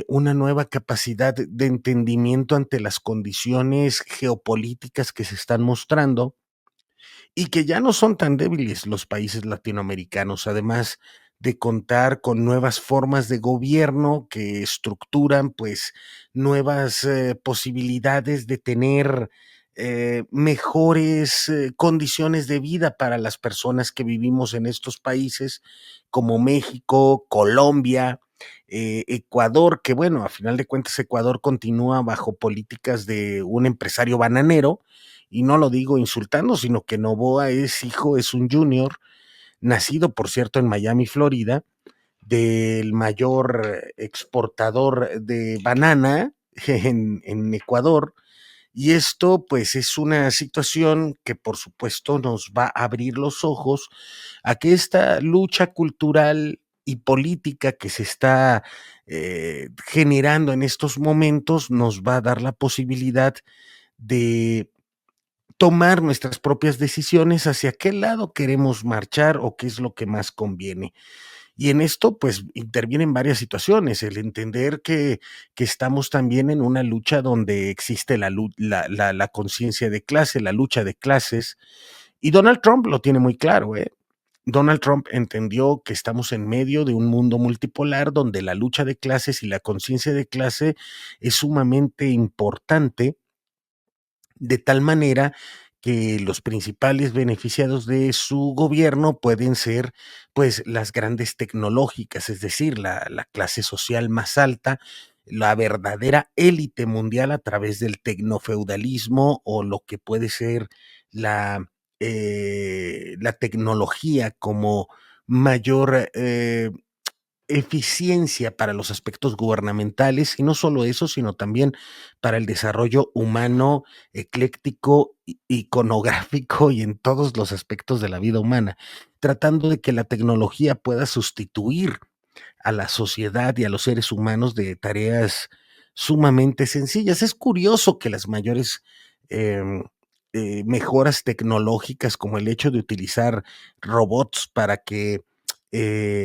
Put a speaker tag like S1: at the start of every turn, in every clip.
S1: una nueva capacidad de entendimiento ante las condiciones geopolíticas que se están mostrando y que ya no son tan débiles los países latinoamericanos, además de contar con nuevas formas de gobierno que estructuran, pues, nuevas, posibilidades de tener, mejores, condiciones de vida para las personas que vivimos en estos países, como México, Colombia, Ecuador, que bueno, a final de cuentas, Ecuador continúa bajo políticas de un empresario bananero, y no lo digo insultando, sino que Noboa es un junior, nacido, por cierto, en Miami, Florida, del mayor exportador de banana en Ecuador. Y esto, pues, es una situación que, por supuesto, nos va a abrir los ojos a que esta lucha cultural y política que se está generando en estos momentos nos va a dar la posibilidad de tomar nuestras propias decisiones hacia qué lado queremos marchar o qué es lo que más conviene. Y en esto, pues, intervienen varias situaciones, el entender que estamos también en una lucha donde existe la conciencia de clase, la lucha de clases, y Donald Trump lo tiene muy claro, ¿eh? Donald Trump entendió que estamos en medio de un mundo multipolar donde la lucha de clases y la conciencia de clase es sumamente importante, de tal manera que los principales beneficiados de su gobierno pueden ser, pues, las grandes tecnológicas, es decir, la clase social más alta, la verdadera élite mundial a través del tecnofeudalismo o lo que puede ser la, la tecnología como mayor, eficiencia para los aspectos gubernamentales, y no solo eso, sino también para el desarrollo humano, ecléctico, iconográfico y en todos los aspectos de la vida humana, tratando de que la tecnología pueda sustituir a la sociedad y a los seres humanos de tareas sumamente sencillas. Es curioso que las mayores em, mejoras tecnológicas, como el hecho de utilizar robots para que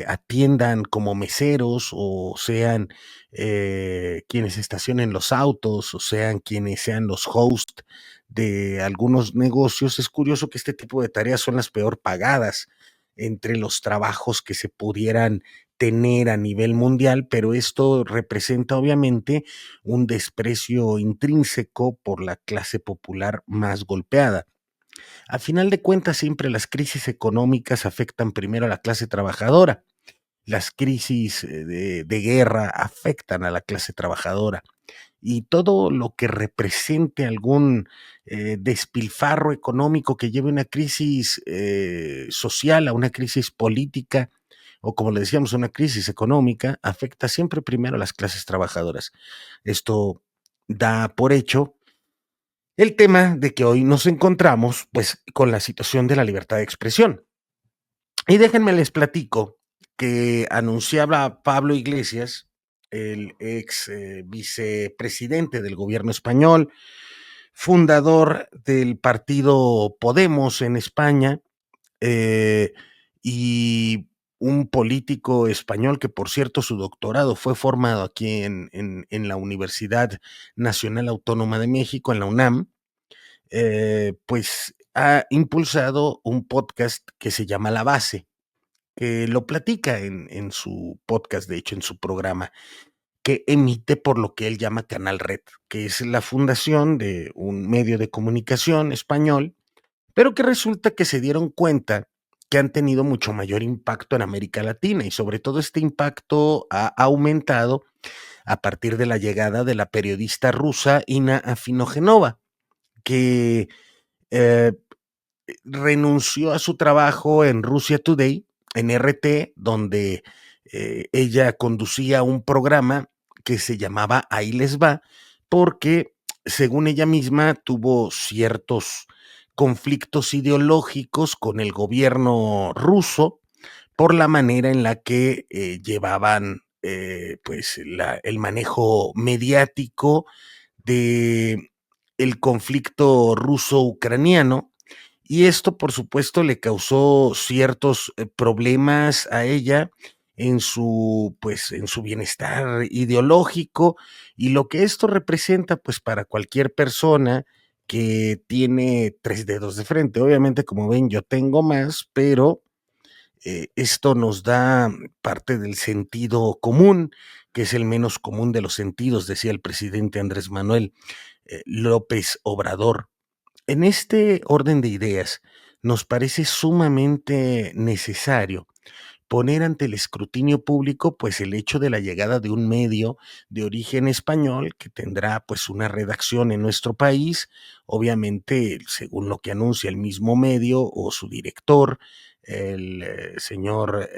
S1: atiendan como meseros o sean quienes estacionen los autos o sean quienes sean los hosts de algunos negocios, es curioso que este tipo de tareas son las peor pagadas entre los trabajos que se pudieran tener a nivel mundial, pero esto representa obviamente un desprecio intrínseco por la clase popular más golpeada. A final de cuentas, siempre las crisis económicas afectan primero a la clase trabajadora. Las crisis de guerra afectan a la clase trabajadora y todo lo que represente algún despilfarro económico que lleve a una crisis social, a una crisis política, o como le decíamos, una crisis económica, afecta siempre primero a las clases trabajadoras. Esto da por hecho el tema de que hoy nos encontramos, pues, con la situación de la libertad de expresión. Y déjenme les platico que anunciaba Pablo Iglesias, el ex vicepresidente del gobierno español, fundador del partido Podemos en España, eh, y un político español que, por cierto, su doctorado fue formado aquí en la Universidad Nacional Autónoma de México, en la UNAM, pues ha impulsado un podcast que se llama La Base, que lo platica en su podcast, de hecho, en su programa, que emite por lo que él llama Canal Red, que es la fundación de un medio de comunicación español, pero que resulta que se dieron cuenta que han tenido mucho mayor impacto en América Latina y sobre todo este impacto ha aumentado a partir de la llegada de la periodista rusa Ina Afinogenova, que eh, renunció a su trabajo en Russia Today, en RT, donde ella conducía un programa que se llamaba Ahí les va, porque según ella misma tuvo ciertos conflictos ideológicos con el gobierno ruso por la manera en la que llevaban pues el manejo mediático de el conflicto ruso-ucraniano, y esto, por supuesto, le causó ciertos problemas a ella en su bienestar ideológico y lo que esto representa, pues, para cualquier persona que tiene 3 dedos de frente. Obviamente, como ven, yo tengo más, pero esto nos da parte del sentido común, que es el menos común de los sentidos, decía el presidente Andrés Manuel López Obrador. En este orden de ideas, nos parece sumamente necesario poner ante el escrutinio público, pues, el hecho de la llegada de un medio de origen español que tendrá, pues, una redacción en nuestro país, obviamente, según lo que anuncia el mismo medio o su director, el señor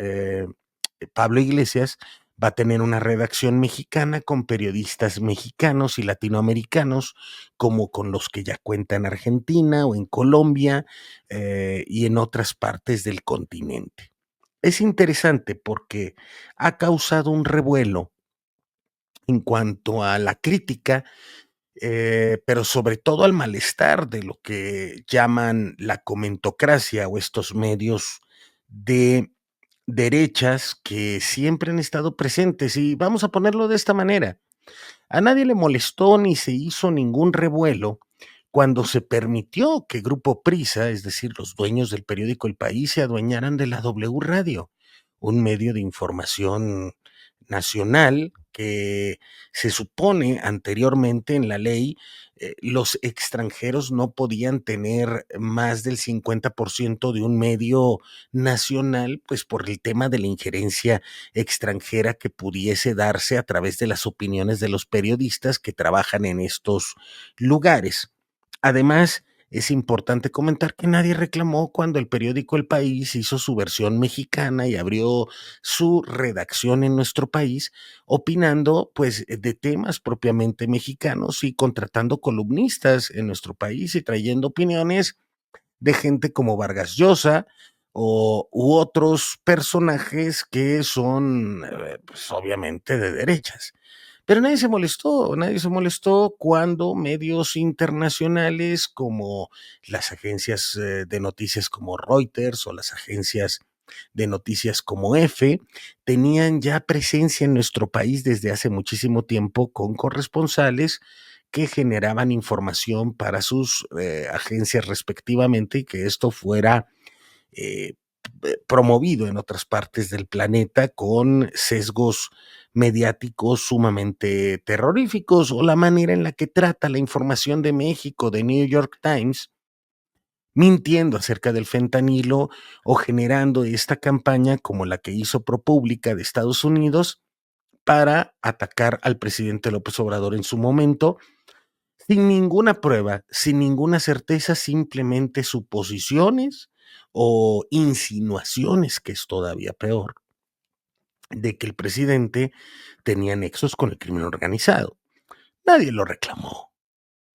S1: Pablo Iglesias, va a tener una redacción mexicana con periodistas mexicanos y latinoamericanos, como con los que ya cuenta en Argentina o en Colombia y en otras partes del continente. Es interesante porque ha causado un revuelo en cuanto a la crítica, pero sobre todo al malestar de lo que llaman la comentocracia o estos medios de derechas que siempre han estado presentes. Y vamos a ponerlo de esta manera, a nadie le molestó ni se hizo ningún revuelo cuando se permitió que Grupo Prisa, es decir, los dueños del periódico El País, se adueñaran de la W Radio, un medio de información nacional que se supone anteriormente en la ley los extranjeros no podían tener más del 50% de un medio nacional, pues por el tema de la injerencia extranjera que pudiese darse a través de las opiniones de los periodistas que trabajan en estos lugares. Además, es importante comentar que nadie reclamó cuando el periódico El País hizo su versión mexicana y abrió su redacción en nuestro país, opinando pues de temas propiamente mexicanos y contratando columnistas en nuestro país y trayendo opiniones de gente como Vargas Llosa u otros personajes que son, pues, obviamente de derechas. Pero nadie se molestó cuando medios internacionales como las agencias de noticias como Reuters o las agencias de noticias como EFE tenían ya presencia en nuestro país desde hace muchísimo tiempo con corresponsales que generaban información para sus agencias respectivamente y que esto fuera eh, promovido en otras partes del planeta con sesgos mediáticos sumamente terroríficos o la manera en la que trata la información de México de New York Times mintiendo acerca del fentanilo o generando esta campaña como la que hizo ProPublica de Estados Unidos para atacar al presidente López Obrador en su momento sin ninguna prueba, sin ninguna certeza, simplemente suposiciones o insinuaciones, que es todavía peor, de que el presidente tenía nexos con el crimen organizado. Nadie lo reclamó,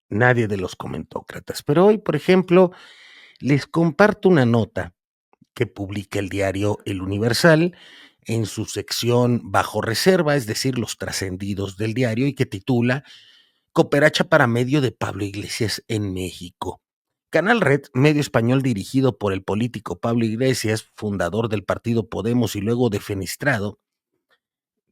S1: nadie de los comentócratas. Pero hoy, por ejemplo, les comparto una nota que publica el diario El Universal en su sección Bajo Reserva, es decir, los trascendidos del diario, y que titula Cooperacha para medio de Pablo Iglesias en México. Canal Red, medio español dirigido por el político Pablo Iglesias, fundador del partido Podemos y luego defenestrado,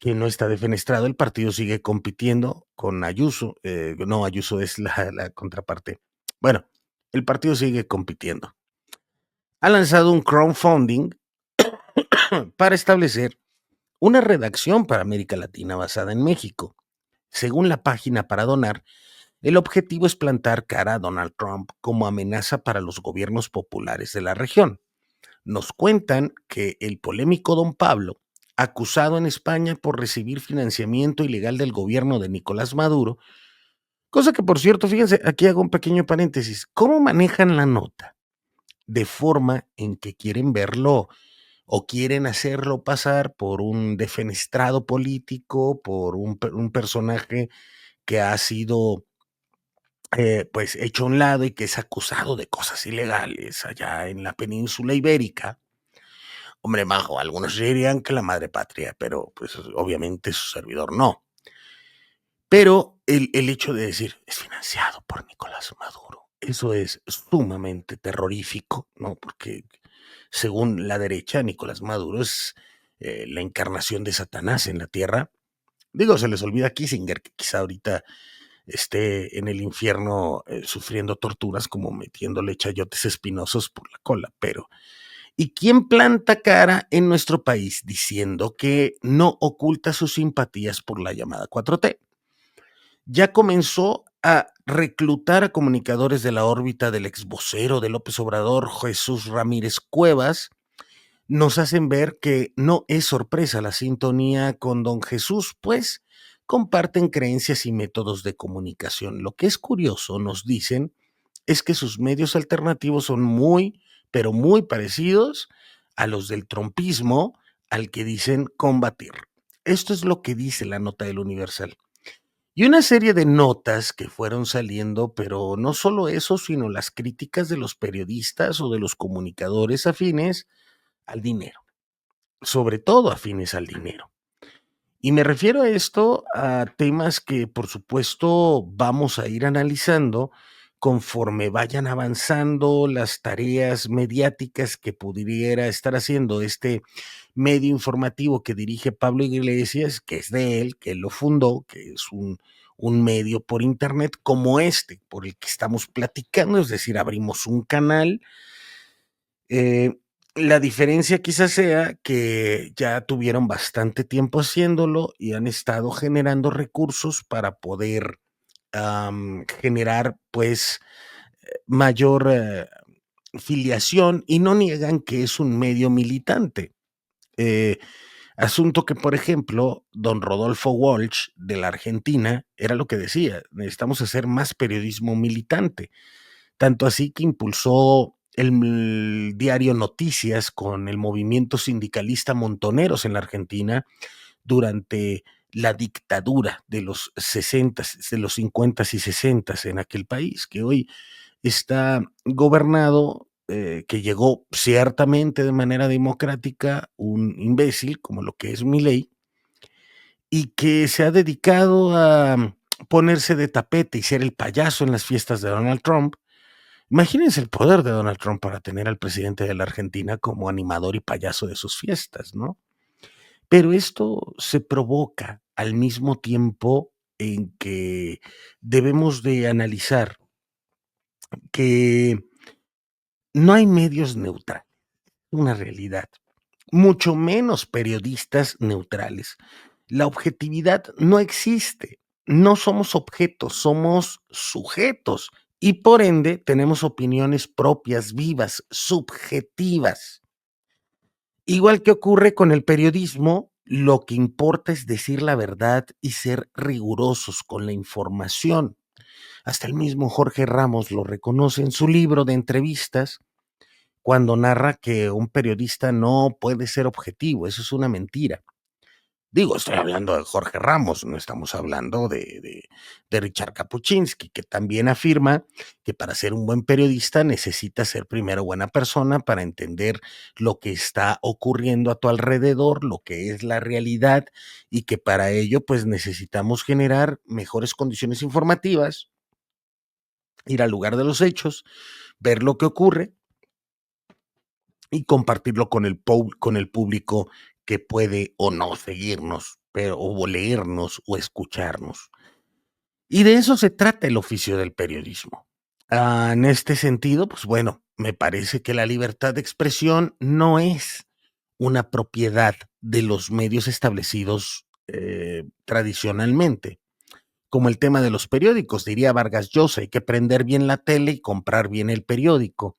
S1: que no está defenestrado, el partido sigue compitiendo con Ayuso, no, Ayuso es la contraparte. Bueno, el partido sigue compitiendo. Ha lanzado un crowdfunding para establecer una redacción para América Latina basada en México. Según la página para donar, el objetivo es plantar cara a Donald Trump como amenaza para los gobiernos populares de la región. Nos cuentan que el polémico don Pablo, acusado en España por recibir financiamiento ilegal del gobierno de Nicolás Maduro, cosa que por cierto, fíjense, aquí hago un pequeño paréntesis, ¿cómo manejan la nota? De forma en que quieren verlo o quieren hacerlo pasar por un defenestrado político, por un personaje que ha sido pues hecho a un lado y que es acusado de cosas ilegales allá en la península ibérica. Hombre, majo, algunos dirían que la madre patria, pero pues obviamente su servidor no. Pero el hecho de decir es financiado por Nicolás Maduro, eso es sumamente terrorífico, ¿no? Porque según la derecha, Nicolás Maduro es la encarnación de Satanás en la tierra. Digo, se les olvida Kissinger, que quizá ahorita esté en el infierno sufriendo torturas como metiéndole chayotes espinosos por la cola, pero ¿y quién planta cara en nuestro país diciendo que no oculta sus simpatías por la llamada 4T? Ya comenzó a reclutar a comunicadores de la órbita del ex vocero de López Obrador, Jesús Ramírez Cuevas. Nos hacen ver que no es sorpresa la sintonía con don Jesús, pues comparten creencias y métodos de comunicación. Lo que es curioso, nos dicen, es que sus medios alternativos son muy, pero muy parecidos a los del trompismo, al que dicen combatir. Esto es lo que dice la nota del Universal. Y una serie de notas que fueron saliendo, pero no solo eso, sino las críticas de los periodistas o de los comunicadores afines al dinero, sobre todo afines al dinero. Y me refiero a esto a temas que, por supuesto, vamos a ir analizando conforme vayan avanzando las tareas mediáticas que pudiera estar haciendo este medio informativo que dirige Pablo Iglesias, que es de él, que él lo fundó, que es un medio por internet como este, por el que estamos platicando, es decir, abrimos un canal. eh, la diferencia quizás sea que ya tuvieron bastante tiempo haciéndolo y han estado generando recursos para poder generar pues mayor filiación y no niegan que es un medio militante. Eh, Asunto que, por ejemplo, don Rodolfo Walsh de la Argentina era lo que decía, necesitamos hacer más periodismo militante. Tanto así que impulsó el diario Noticias con el movimiento sindicalista Montoneros en la Argentina durante la dictadura de los 60, de los 50 y 60 en aquel país, que hoy está gobernado, que llegó ciertamente de manera democrática, un imbécil como lo que es Milei, y que se ha dedicado a ponerse de tapete y ser el payaso en las fiestas de Donald Trump. Imagínense el poder de Donald Trump para tener al presidente de la Argentina como animador y payaso de sus fiestas, ¿no? Pero esto se provoca al mismo tiempo en que debemos de analizar que no hay medios neutrales, una realidad, mucho menos periodistas neutrales. La objetividad no existe, no somos objetos, somos sujetos y por ende tenemos opiniones propias, vivas, subjetivas. Igual que ocurre con el periodismo, lo que importa es decir la verdad y ser rigurosos con la información. Hasta el mismo Jorge Ramos lo reconoce en su libro de entrevistas cuando narra que un periodista no puede ser objetivo, eso es una mentira. Digo, estoy hablando de Jorge Ramos, no estamos hablando de Richard Kapuczynski, que también afirma que para ser un buen periodista necesitas ser primero buena persona para entender lo que está ocurriendo a tu alrededor, lo que es la realidad, y que para ello pues necesitamos generar mejores condiciones informativas, ir al lugar de los hechos, ver lo que ocurre y compartirlo con el público que puede o no seguirnos, pero o leernos o escucharnos. Y de eso se trata el oficio del periodismo. En este sentido, pues bueno, me parece que la libertad de expresión no es una propiedad de los medios establecidos tradicionalmente, como el tema de los periódicos, diría Vargas Llosa, hay que prender bien la tele y comprar bien el periódico.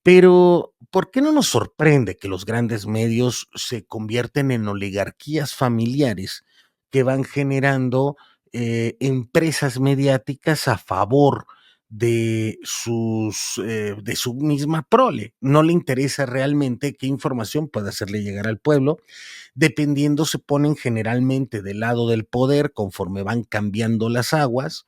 S1: Pero, ¿por qué no nos sorprende que los grandes medios se convierten en oligarquías familiares que van generando empresas mediáticas a favor de su misma prole? No le interesa realmente qué información pueda hacerle llegar al pueblo, dependiendo se ponen generalmente del lado del poder conforme van cambiando las aguas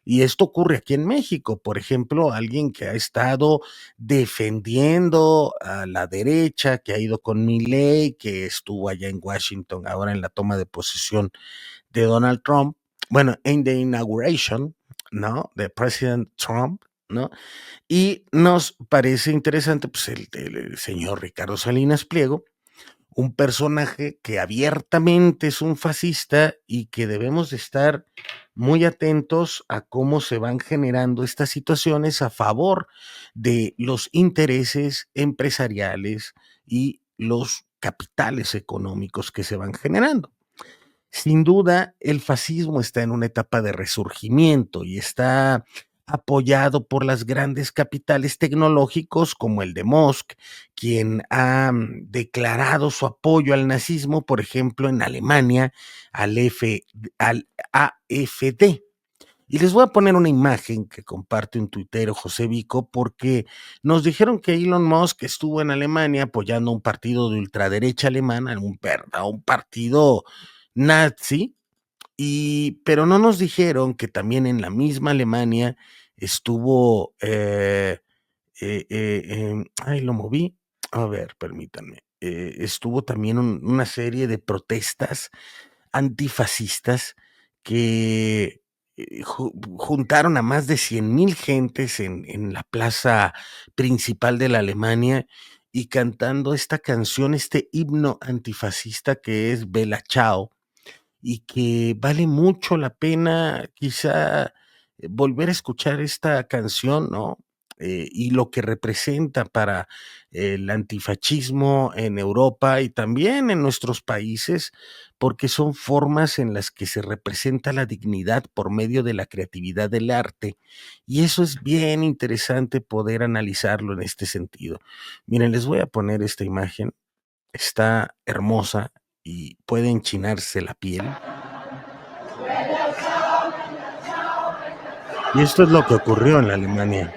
S1: y esto ocurre aquí en México, por ejemplo, alguien que ha estado defendiendo a la derecha, que ha ido con Milei, que estuvo allá en Washington ahora en la toma de posesión de Donald Trump, bueno, en the inauguration, ¿no? De President Trump, ¿no? Y nos parece interesante, pues, el señor Ricardo Salinas Pliego, un personaje que abiertamente es un fascista y que debemos de estar muy atentos a cómo se van generando estas situaciones a favor de los intereses empresariales y los capitales económicos que se van generando. Sin duda, el fascismo está en una etapa de resurgimiento y está apoyado por las grandes capitales tecnológicos como el de Musk, quien ha declarado su apoyo al nazismo, por ejemplo, en Alemania, al AfD. Y les voy a poner una imagen que comparte un tuitero, José Vico, porque nos dijeron que Elon Musk estuvo en Alemania apoyando un partido de ultraderecha alemana, un partido nazi, pero no nos dijeron que también en la misma Alemania estuvo, ay, lo moví, a ver, permítanme, estuvo también una serie de protestas antifascistas que juntaron a más de 100,000 gentes en la plaza principal de la Alemania y cantando esta canción, este himno antifascista que es Bella Ciao, y que vale mucho la pena quizá volver a escuchar esta canción, ¿no? Y lo que representa para el antifascismo en Europa y también en nuestros países, porque son formas en las que se representa la dignidad por medio de la creatividad del arte. Y eso es bien interesante poder analizarlo en este sentido. Miren, les voy a poner esta imagen, está hermosa y puede enchinarse la piel. Y esto es lo que ocurrió en la Alemania.